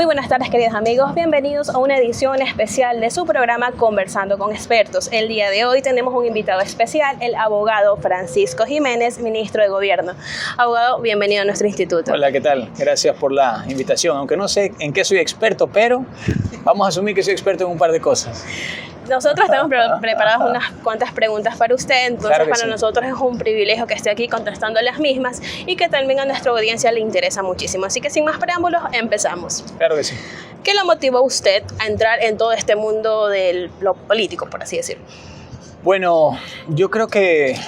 Muy buenas tardes, queridos amigos. Bienvenidos a una edición especial de su programa Conversando con Expertos. El día de hoy tenemos un invitado especial, el abogado Francisco Jiménez, ministro de Gobierno. Abogado, bienvenido a nuestro instituto. Hola, ¿qué tal? Gracias por la invitación. Aunque no sé en qué soy experto, pero vamos a asumir que soy experto en un par de cosas. Nosotros tenemos preparadas unas cuantas preguntas para usted, entonces Claro que para sí. nosotros es un privilegio que esté aquí contestando las mismas y que también a nuestra audiencia le interesa muchísimo. Así que sin más preámbulos, empezamos. Claro que sí. ¿Qué lo motivó a usted a entrar en todo este mundo de lo político, por así decirlo? Bueno, yo creo que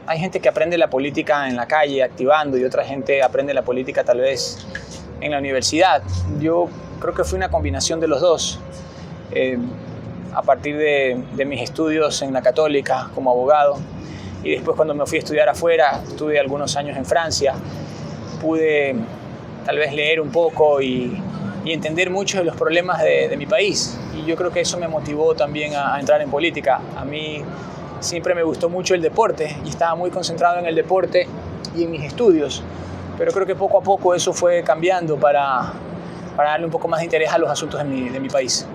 hay gente que aprende la política en la calle, activando, y otra gente aprende la política tal vez en la universidad. Yo creo que fue una combinación de los dos. A partir de mis estudios en la Católica como abogado, y después cuando me fui a estudiar afuera, estuve algunos años en Francia, pude tal vez leer un poco y entender muchos de los problemas de mi país, y yo creo que eso me motivó también a entrar en política. A mí siempre me gustó mucho el deporte y estaba muy concentrado en el deporte y en mis estudios, pero creo que poco a poco eso fue cambiando para darle un poco más de interés a los asuntos de mi país.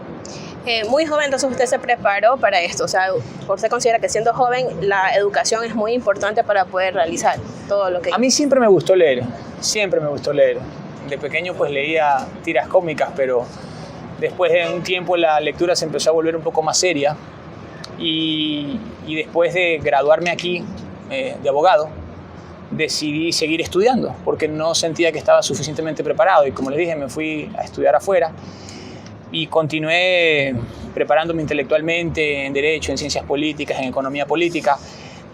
Muy joven, entonces usted se preparó para esto, o sea, usted considera que siendo joven la educación es muy importante para poder realizar todo lo que... A mí siempre me gustó leer, siempre me gustó leer. De pequeño pues leía tiras cómicas, pero después de un tiempo la lectura se empezó a volver un poco más seria, y después de graduarme aquí de abogado, decidí seguir estudiando porque no sentía que estaba suficientemente preparado, y como les dije, me fui a estudiar afuera y continué preparándome intelectualmente en Derecho, en Ciencias Políticas, en Economía Política.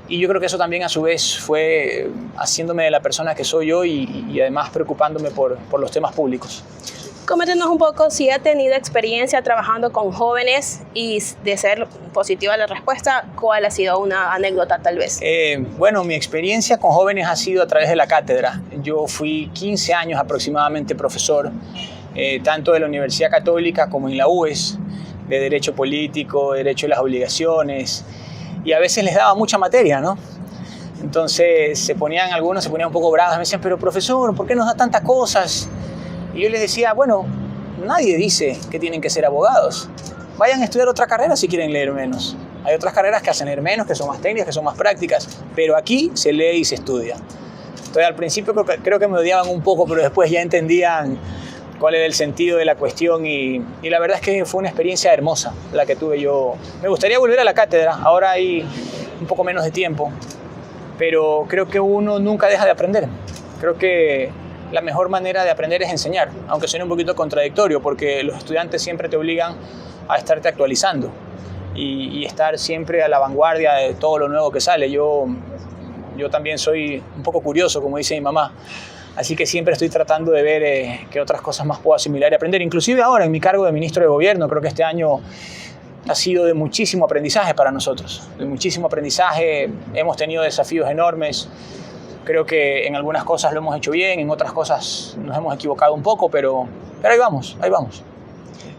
Y yo creo que eso también a su vez fue haciéndome de la persona que soy hoy, y además preocupándome por los temas públicos. Coméntenos un poco si ha tenido experiencia trabajando con jóvenes, y de ser positiva la respuesta, ¿cuál ha sido una anécdota tal vez? Bueno, mi experiencia con jóvenes ha sido a través de la cátedra. Yo fui 15 años aproximadamente profesor, tanto de la Universidad Católica como en la UES, de Derecho Político, Derecho de las Obligaciones, y a veces les daba mucha materia, ¿no? Entonces algunos se ponían un poco bravos, me decían, pero profesor, ¿por qué nos da tantas cosas? Y yo les decía, bueno, nadie dice que tienen que ser abogados. Vayan a estudiar otra carrera si quieren leer menos. Hay otras carreras que hacen leer menos, que son más técnicas, que son más prácticas, pero aquí se lee y se estudia. Entonces al principio creo que me odiaban un poco, pero después ya entendían cuál era el sentido de la cuestión, y la verdad es que fue una experiencia hermosa la que tuve yo. Me gustaría volver a la cátedra, ahora hay un poco menos de tiempo, pero creo que uno nunca deja de aprender. Creo que la mejor manera de aprender es enseñar, aunque suene un poquito contradictorio, porque los estudiantes siempre te obligan a estarte actualizando y estar siempre a la vanguardia de todo lo nuevo que sale. Yo también soy un poco curioso, como dice mi mamá, así que siempre estoy tratando de ver qué otras cosas más puedo asimilar y aprender. Inclusive ahora en mi cargo de ministro de Gobierno, creo que este año ha sido de muchísimo aprendizaje para nosotros, de muchísimo aprendizaje. Hemos tenido desafíos enormes. Creo que en algunas cosas lo hemos hecho bien, en otras cosas nos hemos equivocado un poco, pero ahí vamos, ahí vamos.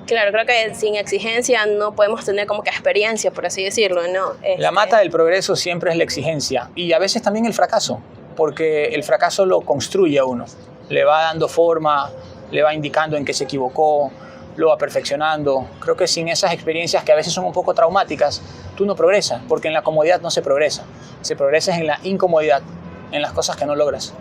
Claro, creo que sin exigencia no podemos tener como que experiencia, por así decirlo, ¿no? La mata del progreso siempre es la exigencia, y a veces también el fracaso, porque el fracaso lo construye a uno, le va dando forma, le va indicando en qué se equivocó, lo va perfeccionando. Creo que sin esas experiencias, que a veces son un poco traumáticas, tú no progresas, porque en la comodidad no se progresa en la incomodidad, en las cosas que no logras.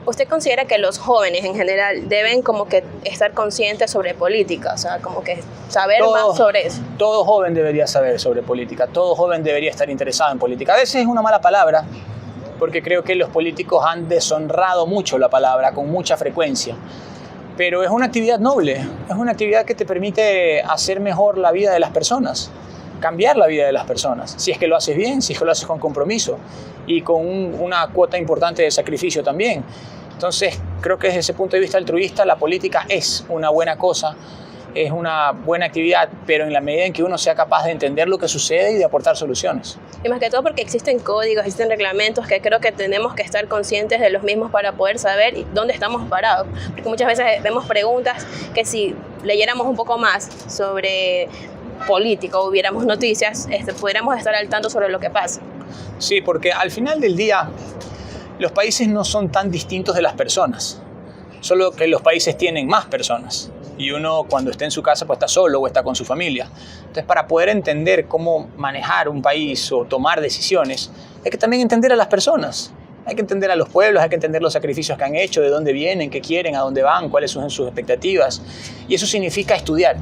¿Usted considera que los jóvenes en general deben como que estar conscientes sobre política? O sea, como que saber más sobre eso. Todo joven debería saber sobre política, todo joven debería estar interesado en política. A veces es una mala palabra, porque creo que los políticos han deshonrado mucho la palabra con mucha frecuencia. Pero es una actividad noble, es una actividad que te permite hacer mejor la vida de las personas, cambiar la vida de las personas, si es que lo haces bien, si es que lo haces con compromiso y con una cuota importante de sacrificio también. Entonces, creo que desde ese punto de vista altruista, la política es una buena cosa, es una buena actividad, pero en la medida en que uno sea capaz de entender lo que sucede y de aportar soluciones. Y más que todo porque existen códigos, existen reglamentos que creo que tenemos que estar conscientes de los mismos para poder saber dónde estamos parados. Porque muchas veces vemos preguntas que si leyéramos un poco más sobre política o viéramos noticias, pudiéramos estar al tanto sobre lo que pasa. Sí, porque al final del día los países no son tan distintos de las personas, solo que los países tienen más personas. y uno cuando está en su casa pues está solo o está con su familia. Entonces, para poder entender cómo manejar un país o tomar decisiones, hay que también entender a las personas. Hay que entender a los pueblos, hay que entender los sacrificios que han hecho, de dónde vienen, qué quieren, a dónde van, cuáles son sus expectativas. Y eso significa estudiar.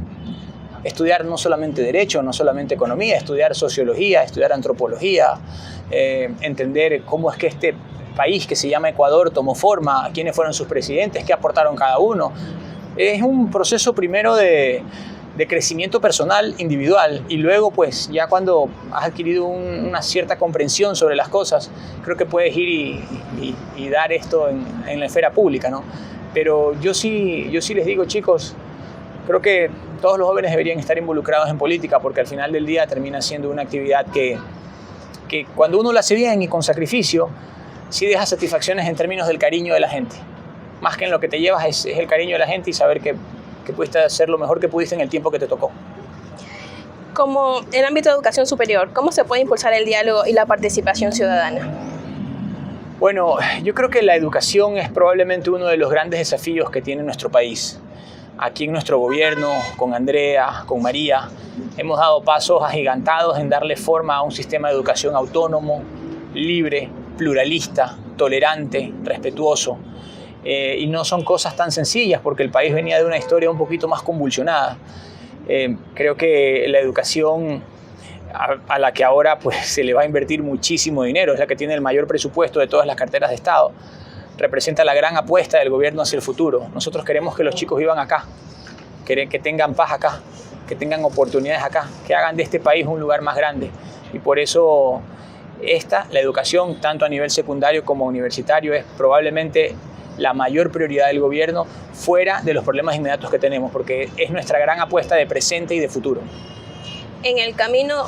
Estudiar no solamente derecho, no solamente economía, estudiar sociología, estudiar antropología, entender cómo es que este país que se llama Ecuador tomó forma, quiénes fueron sus presidentes, qué aportaron cada uno. Es un proceso primero de crecimiento personal, individual, y luego pues ya cuando has adquirido una cierta comprensión sobre las cosas, creo que puedes ir y dar esto en la esfera pública, ¿no? Pero yo sí les digo, chicos, creo que todos los jóvenes deberían estar involucrados en política, porque al final del día termina siendo una actividad que cuando uno la hace bien y con sacrificio, sí deja satisfacciones en términos del cariño de la gente. Más que en lo que te llevas es el cariño de la gente y saber que pudiste hacer lo mejor que pudiste en el tiempo que te tocó. Como en el ámbito de educación superior, ¿cómo se puede impulsar el diálogo y la participación ciudadana? Bueno, yo creo que la educación es probablemente uno de los grandes desafíos que tiene nuestro país. Aquí en nuestro gobierno, con Andrea, con María, hemos dado pasos agigantados en darle forma a un sistema de educación autónomo, libre, pluralista, tolerante, respetuoso. Y no son cosas tan sencillas porque el país venía de una historia un poquito más convulsionada. Creo que la educación a la que ahora pues, se le va a invertir muchísimo dinero, es la que tiene el mayor presupuesto de todas las carteras de Estado, representa la gran apuesta del gobierno hacia el futuro. Nosotros queremos que los chicos vivan acá, que tengan paz acá, que tengan oportunidades acá, que hagan de este país un lugar más grande. Y por eso la educación, tanto a nivel secundario como universitario, es probablemente la mayor prioridad del gobierno fuera de los problemas inmediatos que tenemos, porque es nuestra gran apuesta de presente y de futuro. En el camino,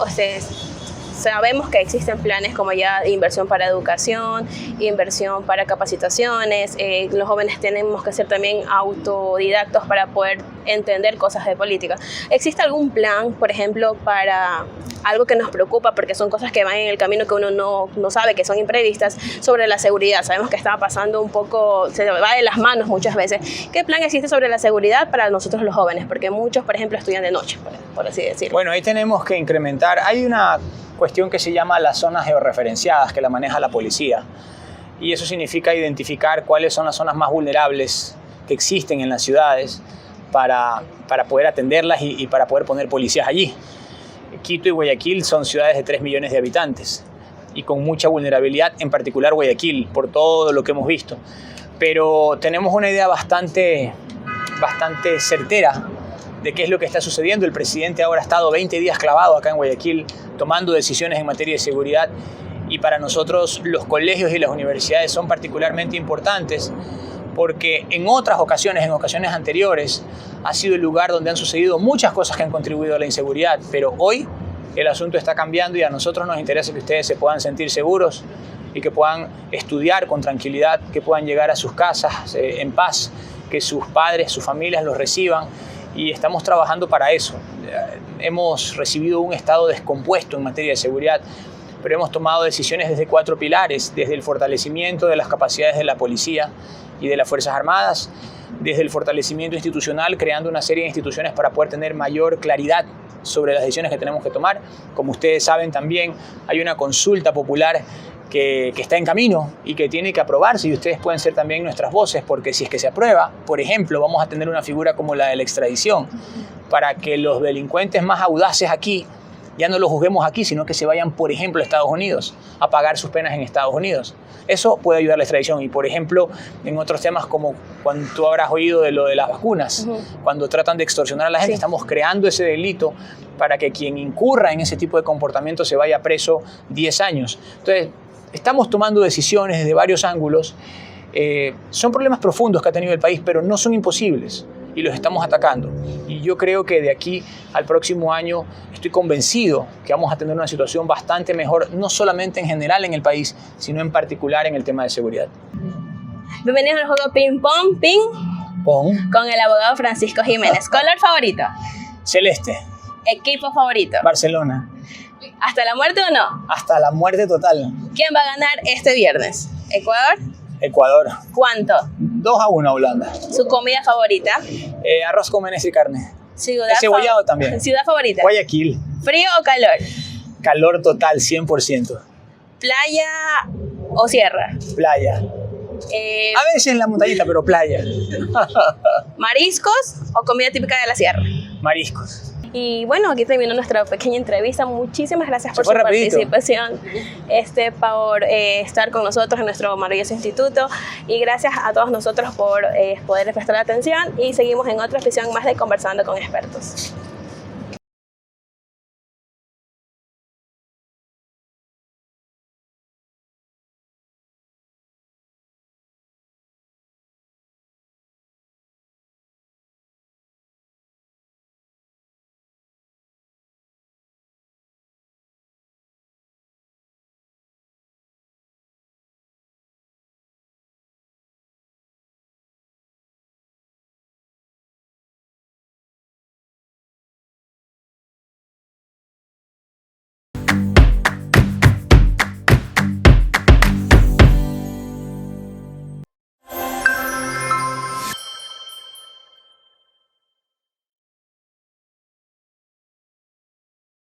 sabemos que existen planes como ya inversión para educación, inversión para capacitaciones. Los jóvenes tenemos que ser también autodidactos para poder entender cosas de política. ¿Existe algún plan, por ejemplo, para algo que nos preocupa, porque son cosas que van en el camino que uno no sabe, que son imprevistas, sobre la seguridad? Sabemos que está pasando un poco, se va de las manos muchas veces. ¿Qué plan existe sobre la seguridad para nosotros los jóvenes? Porque muchos, por ejemplo, estudian de noche, por así decirlo. Bueno, ahí tenemos que incrementar. Hay una cuestión que se llama las zonas georreferenciadas, que la maneja la policía. Y eso significa identificar cuáles son las zonas más vulnerables que existen en las ciudades para poder atenderlas y para poder poner policías allí. Quito y Guayaquil son ciudades de 3 millones de habitantes y con mucha vulnerabilidad, en particular Guayaquil, por todo lo que hemos visto. Pero tenemos una idea bastante certera de qué es lo que está sucediendo. El presidente ahora ha estado 20 días clavado acá en Guayaquil tomando decisiones en materia de seguridad, y para nosotros los colegios y las universidades son particularmente importantes porque en ocasiones anteriores, ha sido el lugar donde han sucedido muchas cosas que han contribuido a la inseguridad, pero hoy el asunto está cambiando y a nosotros nos interesa que ustedes se puedan sentir seguros y que puedan estudiar con tranquilidad, que puedan llegar a sus casas en paz, que sus padres, sus familias los reciban, y estamos trabajando para eso. Hemos recibido un estado descompuesto en materia de seguridad, pero hemos tomado decisiones desde 4 pilares, desde el fortalecimiento de las capacidades de la policía y de las Fuerzas Armadas, desde el fortalecimiento institucional, creando una serie de instituciones para poder tener mayor claridad sobre las decisiones que tenemos que tomar. Como ustedes saben también, hay una consulta popular que está en camino y que tiene que aprobarse, y ustedes pueden ser también nuestras voces, porque si es que se aprueba, por ejemplo, vamos a tener una figura como la de la extradición, para que los delincuentes más audaces aquí ya no los juzguemos aquí, sino que se vayan, por ejemplo, a Estados Unidos, a pagar sus penas en Estados Unidos. Eso puede ayudar a la extradición. Y, por ejemplo, en otros temas como cuando tú habrás oído de lo de las vacunas, cuando tratan de extorsionar a la gente, estamos creando ese delito para que quien incurra en ese tipo de comportamiento se vaya preso 10 años. Entonces, estamos tomando decisiones desde varios ángulos. Son problemas profundos que ha tenido el país, pero no son imposibles, y los estamos atacando. Y yo creo que de aquí al próximo año estoy convencido que vamos a tener una situación bastante mejor, no solamente en general en el país, sino en particular en el tema de seguridad. Bienvenidos al juego Ping Pong, Ping Pong, con el abogado Francisco Jiménez. ¿Color favorito? Celeste. ¿Equipo favorito? Barcelona. ¿Hasta la muerte o no? Hasta la muerte total. ¿Quién va a ganar este viernes? ¿Ecuador? Ecuador. ¿Cuánto? 2-1 Holanda. Su comida favorita. Arroz con menestra y carne. Ciudad El cebollado también. Ciudad favorita. Guayaquil. ¿Frío o calor? Calor total, 100%. ¿Playa o sierra? Playa. A veces en la montañita, pero playa. ¿Mariscos o comida típica de la sierra? Mariscos. Y bueno, aquí terminó nuestra pequeña entrevista. Muchísimas gracias por su participación, por estar con nosotros en nuestro maravilloso instituto. Y gracias a todos nosotros por poder prestar atención. Y seguimos en otra edición más de Conversando con Expertos.